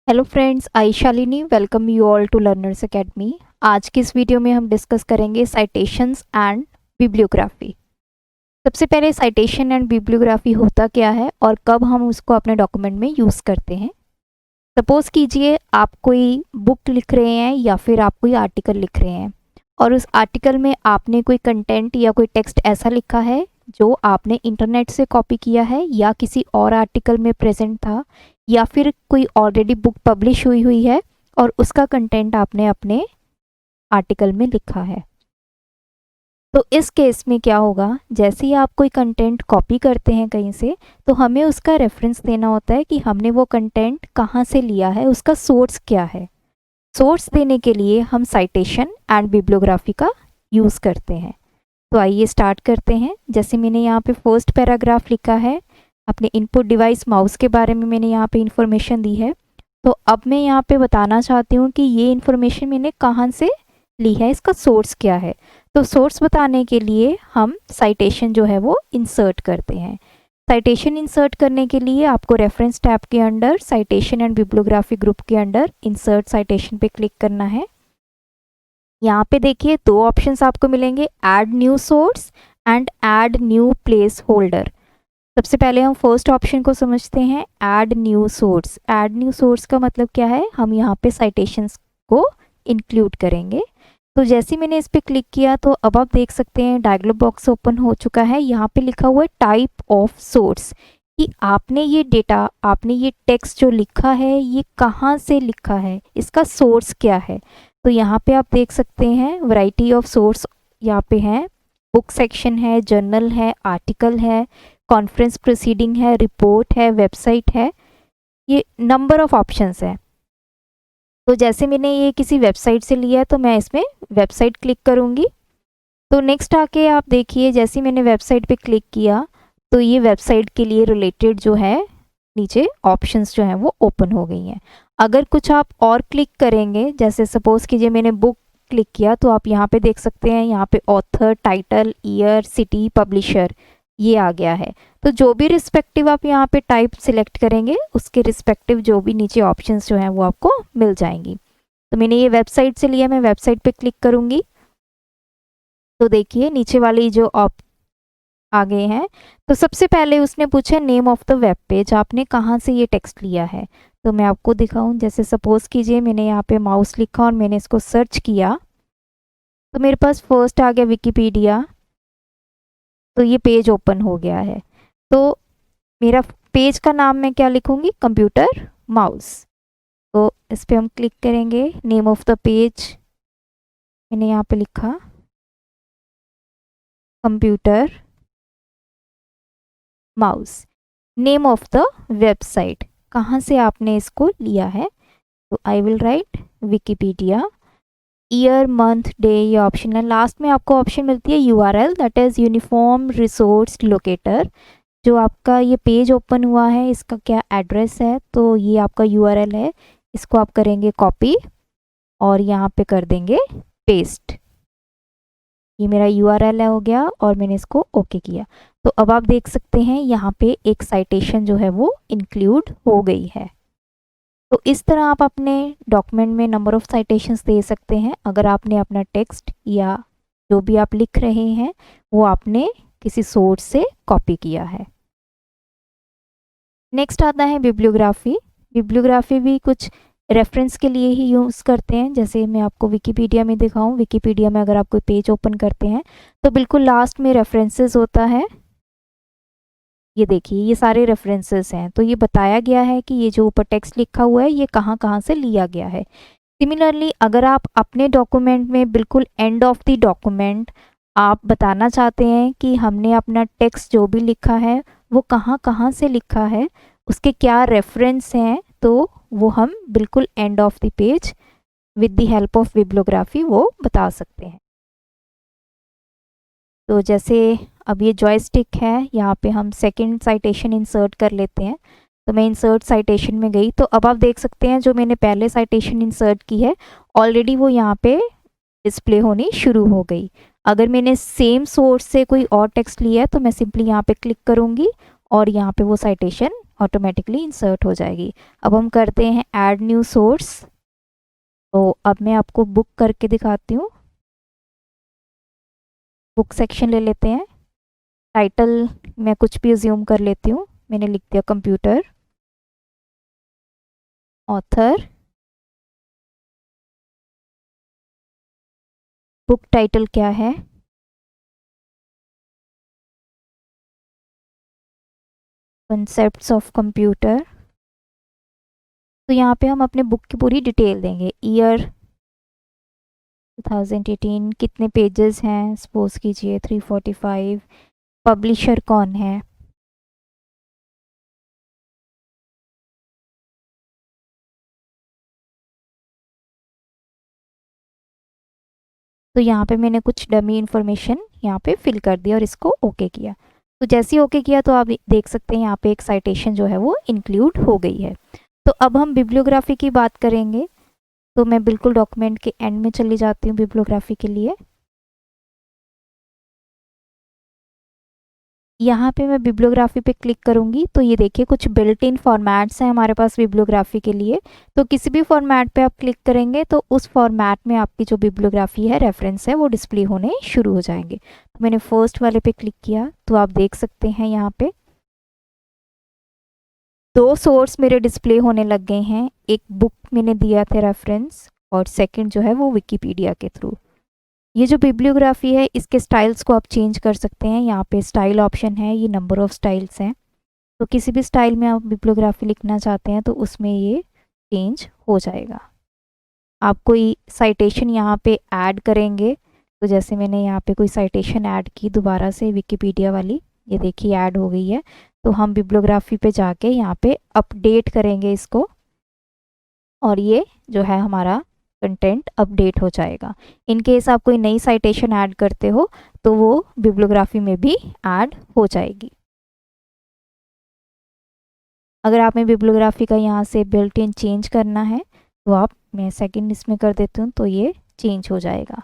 Hello friends, I Shalini welcome you all to Learners Academy. आज की इस वीडियो में हम डिस्कस करेंगे साइटेशंस एंड बिब्लियोग्राफी। सबसे पहले साइटेशन एंड बिब्लियोग्राफी होता क्या है और कब हम उसको अपने डॉक्यूमेंट में यूज़ करते हैं। सपोज़ कीजिए आप कोई बुक लिख रहे हैं या फिर आप कोई आर्टिकल लिख रहे हैं और उस आर्टिकल में आपने कोई कंटेंट या कोई टेक्स्ट ऐसा लिखा है जो आपने इंटरनेट से कॉपी किया है या किसी और आर्टिकल में प्रेजेंट था या फिर कोई ऑलरेडी बुक पब्लिश हुई हुई है और उसका कंटेंट आपने अपने आर्टिकल में लिखा है। तो इस केस में क्या होगा, जैसे ही आप कोई कंटेंट कॉपी करते हैं कहीं से, तो हमें उसका रेफरेंस देना होता है कि हमने वो कंटेंट कहाँ से लिया है, उसका सोर्स क्या है। सोर्स देने के लिए हम साइटेशन एंड बिब्लियोग्राफी का यूज़ करते हैं। तो आइए स्टार्ट करते हैं। जैसे मैंने यहाँ पे फर्स्ट पैराग्राफ लिखा है, अपने इनपुट डिवाइस माउस के बारे में मैंने यहाँ पे इंफॉर्मेशन दी है। तो अब मैं यहाँ पे बताना चाहती हूँ कि ये इन्फॉर्मेशन मैंने कहाँ से ली है, इसका सोर्स क्या है। तो सोर्स बताने के लिए हम साइटेशन जो है वो इंसर्ट करते हैं। साइटेशन इंसर्ट करने के लिए आपको रेफरेंस टैब के under citation and bibliography group के अंडर इंसर्ट साइटेशन पे क्लिक करना है। यहाँ पे देखिए दो ऑप्शंस आपको मिलेंगे, add new source and add new place holder. सबसे पहले हम फर्स्ट ऑप्शन को समझते हैं, add new source. Add new source का मतलब क्या है, हम यहाँ पे साइटेशंस को इंक्लूड करेंगे। तो जैसे मैंने इस पर क्लिक किया तो अब आप देख सकते हैं डायलॉग बॉक्स ओपन हो चुका है। यहाँ पे लिखा हुआ है टाइप ऑफ सोर्स, कि आपने ये डेटा, आपने ये टेक्स्ट जो लिखा है ये कहाँ से लिखा है, इसका सोर्स क्या है। तो यहाँ पे आप देख सकते हैं वैरायटी ऑफ सोर्स यहाँ पे हैं। बुक सेक्शन है, जर्नल है, आर्टिकल है, कॉन्फ्रेंस प्रोसीडिंग है, रिपोर्ट है, वेबसाइट है, ये नंबर ऑफ ऑप्शंस है। तो जैसे मैंने ये किसी वेबसाइट से लिया है तो मैं इसमें वेबसाइट क्लिक करूँगी। तो नेक्स्ट आके आप देखिए, जैसे मैंने वेबसाइट पे क्लिक किया तो ये वेबसाइट के लिए रिलेटेड जो है नीचे ऑप्शंस जो हैं वो ओपन हो गई हैं। अगर कुछ आप और क्लिक करेंगे, जैसे सपोज़ कीजिए मैंने बुक क्लिक किया, तो आप यहाँ पे देख सकते हैं, यहाँ पे author, title, year, city, publisher ये आ गया है। तो जो भी रिस्पेक्टिव आप यहाँ पे टाइप सिलेक्ट करेंगे उसके रिस्पेक्टिव जो भी नीचे ऑप्शंस जो हैं वो आपको मिल जाएंगी। तो मैंने ये वेबसाइट से लिया, मैं वेबसाइट पे क्लिक करूँगी तो देखिए नीचे वाली जो आ गए हैं। तो सबसे पहले उसने पूछा name of the web page, आपने कहाँ से ये टेक्स्ट लिया है। तो मैं आपको दिखाऊं, जैसे सपोज़ कीजिए मैंने यहाँ पे माउस लिखा और मैंने इसको सर्च किया तो मेरे पास फर्स्ट आ गया विकिपीडिया। तो ये पेज ओपन हो गया है। तो मेरा पेज का नाम मैं क्या लिखूंगी, कंप्यूटर माउस। तो इस पर हम क्लिक करेंगे, नेम ऑफ द पेज मैंने यहाँ पे लिखा computer mouse. Name of the website, कहाँ से आपने इसको लिया है। तो I will write Wikipedia. Year, month, day ये ऑप्शन है। लास्ट में आपको ऑप्शन मिलती है URL, that is uniform resource locator. जो आपका ये पेज ओपन हुआ है इसका क्या एड्रेस है, तो ये आपका यूआरएल है। इसको आप करेंगे कॉपी और यहाँ पे कर देंगे पेस्ट। ये मेरा यूआरएल हो गया और मैंने इसको ओके किया। तो अब आप देख सकते हैं यहाँ पे एक साइटेशन जो है वो इंक्लूड हो गई है। तो इस तरह आप अपने डॉक्यूमेंट में नंबर ऑफ साइटेशंस दे सकते हैं अगर आपने अपना टेक्स्ट या जो भी आप लिख रहे हैं वो आपने किसी सोर्स से कॉपी किया है। नेक्स्ट आता है बिब्लियोग्राफी। बिब्लियोग्राफी भी कुछ रेफरेंस के लिए ही यूज़ करते हैं। जैसे मैं आपको विकिपीडिया में दिखाऊं, विकिपीडिया में अगर आप कोई पेज ओपन करते हैं तो बिल्कुल लास्ट में रेफरेंसेस होता है। ये देखिए ये सारे रेफरेंसेस हैं, तो ये बताया गया है कि ये जो ऊपर टेक्स्ट लिखा हुआ है ये कहाँ कहाँ से लिया गया है। सिमिलरली अगर आप अपने डॉक्यूमेंट में बिल्कुल एंड ऑफ द डॉक्यूमेंट आप बताना चाहते हैं कि हमने अपना टेक्स्ट जो भी लिखा है वो कहाँ कहाँ से लिखा है, उसके क्या रेफरेंस हैं, तो वो हम बिल्कुल end of the page with the help of bibliography वो बता सकते हैं। तो जैसे अब ये जॉयस्टिक है, यहाँ पे हम सेकंड साइटेशन इंसर्ट कर लेते हैं। तो मैं इंसर्ट साइटेशन में गई तो अब आप देख सकते हैं जो मैंने पहले साइटेशन इंसर्ट की है ऑलरेडी वो यहाँ पे डिस्प्ले होनी शुरू हो गई। अगर मैंने सेम सोर्स से कोई और टेक्स्ट लिया है तो मैं सिंपली यहाँ पे क्लिक करूँगी और यहाँ पे वो साइटेशन ऑटोमेटिकली इंसर्ट हो जाएगी। अब हम करते हैं ऐड न्यू सोर्स। तो अब मैं आपको बुक करके दिखाती हूँ। बुक सेक्शन ले लेते हैं। टाइटल मैं कुछ भी अज्यूम कर लेती हूँ। मैंने लिख दिया कंप्यूटर। ऑथर, बुक टाइटल क्या है, कंसेप्ट्स ऑफ कंप्यूटर। तो यहाँ पे हम अपने बुक की पूरी डिटेल देंगे। ईयर 2018, कितने पेजेस हैं, सपोज कीजिए 345। पब्लिशर कौन है, तो यहाँ पे मैंने कुछ डमी इन्फॉर्मेशन यहाँ पे फिल कर दिया और इसको ओके किया। तो जैसे ही ओके किया तो आप देख सकते हैं यहाँ पे एक साइटेशन जो है वो इंक्लूड हो गई है। तो अब हम बिब्लियोग्राफी की बात करेंगे। तो मैं बिल्कुल डॉक्यूमेंट के एंड में चली जाती हूँ बिब्लियोग्राफी के लिए। यहाँ पे मैं बिब्लियोग्राफी पे क्लिक करूँगी तो ये देखिए कुछ बिल्ट इन फॉर्मेट्स हैं हमारे पास बिब्लियोग्राफी के लिए। तो किसी भी फॉर्मेट पे आप क्लिक करेंगे तो उस फॉर्मेट में आपकी जो बिब्लियोग्राफी है, रेफरेंस है, वो डिस्प्ले होने शुरू हो जाएंगे। तो मैंने फर्स्ट वाले पे क्लिक किया तो आप देख सकते हैं यहाँ पे 2 सोर्स मेरे डिस्प्ले होने लग गए हैं। एक बुक मैंने दिया था रेफरेंस और सेकंड जो है वो विकिपीडिया के थ्रू। ये जो बिब्लियोग्राफी है इसके स्टाइल्स को आप चेंज कर सकते हैं। यहाँ पे स्टाइल ऑप्शन है, ये नंबर ऑफ स्टाइल्स हैं। तो किसी भी स्टाइल में आप बिब्लियोग्राफी लिखना चाहते हैं तो उसमें ये चेंज हो जाएगा। आप कोई साइटेशन यहाँ पे ऐड करेंगे तो जैसे मैंने यहाँ पे कोई साइटेशन ऐड की दोबारा से विकिपीडिया वाली, ये देखिए ऐड हो गई है। तो हम बिब्लियोग्राफी पे जाके यहाँ पे अपडेट करेंगे इसको और ये जो है हमारा कंटेंट अपडेट हो जाएगा। इन केस आप कोई नई साइटेशन ऐड करते हो तो वो बिब्लियोग्राफी में भी ऐड हो जाएगी। अगर आपने बिब्लियोग्राफी का यहाँ से बिल्ट इन चेंज करना है तो आप, मैं सेकंड इसमें कर देती हूँ तो ये चेंज हो जाएगा।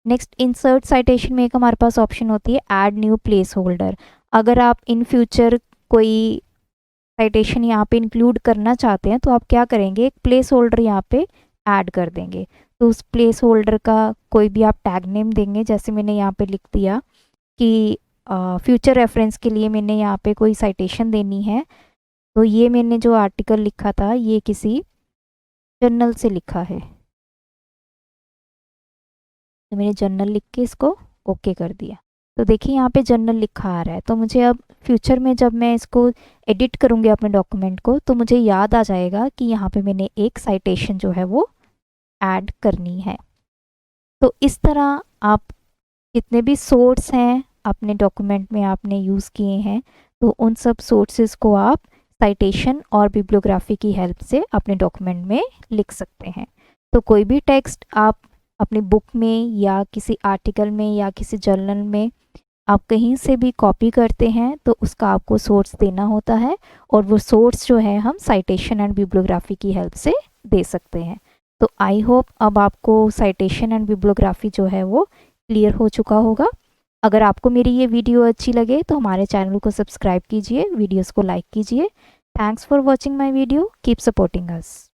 नेक्स्ट इंसर्ट साइटेशन में एक हमारे पास ऑप्शन होती है ऐड न्यू प्लेस होल्डर। अगर आप इन फ्यूचर कोई साइटेशन यहाँ पे इंक्लूड करना चाहते हैं तो आप क्या करेंगे, एक प्लेस होल्डर यहाँ पे ऐड कर देंगे। तो उस प्लेस होल्डर का कोई भी आप टैग नेम देंगे। जैसे मैंने यहाँ पे लिख दिया कि फ्यूचर रेफरेंस के लिए मैंने यहाँ पे कोई साइटेशन देनी है। तो ये मैंने जो आर्टिकल लिखा था ये किसी जर्नल से लिखा है, तो मैंने जर्नल लिख के इसको ओके कर दिया। तो देखिए यहाँ पे जर्नल लिखा आ रहा है। तो मुझे अब फ्यूचर में जब मैं इसको एडिट करूँगी अपने डॉक्यूमेंट को तो मुझे याद आ जाएगा कि यहाँ पे मैंने एक साइटेशन जो है वो ऐड करनी है। तो इस तरह आप जितने भी सोर्स हैं अपने डॉक्यूमेंट में आपने यूज़ किए हैं तो उन सब सोर्सेज को आप साइटेशन और बिब्लियोग्राफी की हेल्प से अपने डॉक्यूमेंट में लिख सकते हैं। तो कोई भी टेक्स्ट आप अपनी बुक में या किसी आर्टिकल में या किसी जर्नल में आप कहीं से भी कॉपी करते हैं तो उसका आपको सोर्स देना होता है और वो सोर्स जो है हम साइटेशन एंड बिब्लियोग्राफी की हेल्प से दे सकते हैं। तो आई होप अब आपको साइटेशन एंड बिब्लियोग्राफी जो है वो क्लियर हो चुका होगा। अगर आपको मेरी ये वीडियो अच्छी लगे तो हमारे चैनल को सब्सक्राइब कीजिए, वीडियोस को लाइक कीजिए। Thanks for watching my video, keep supporting us.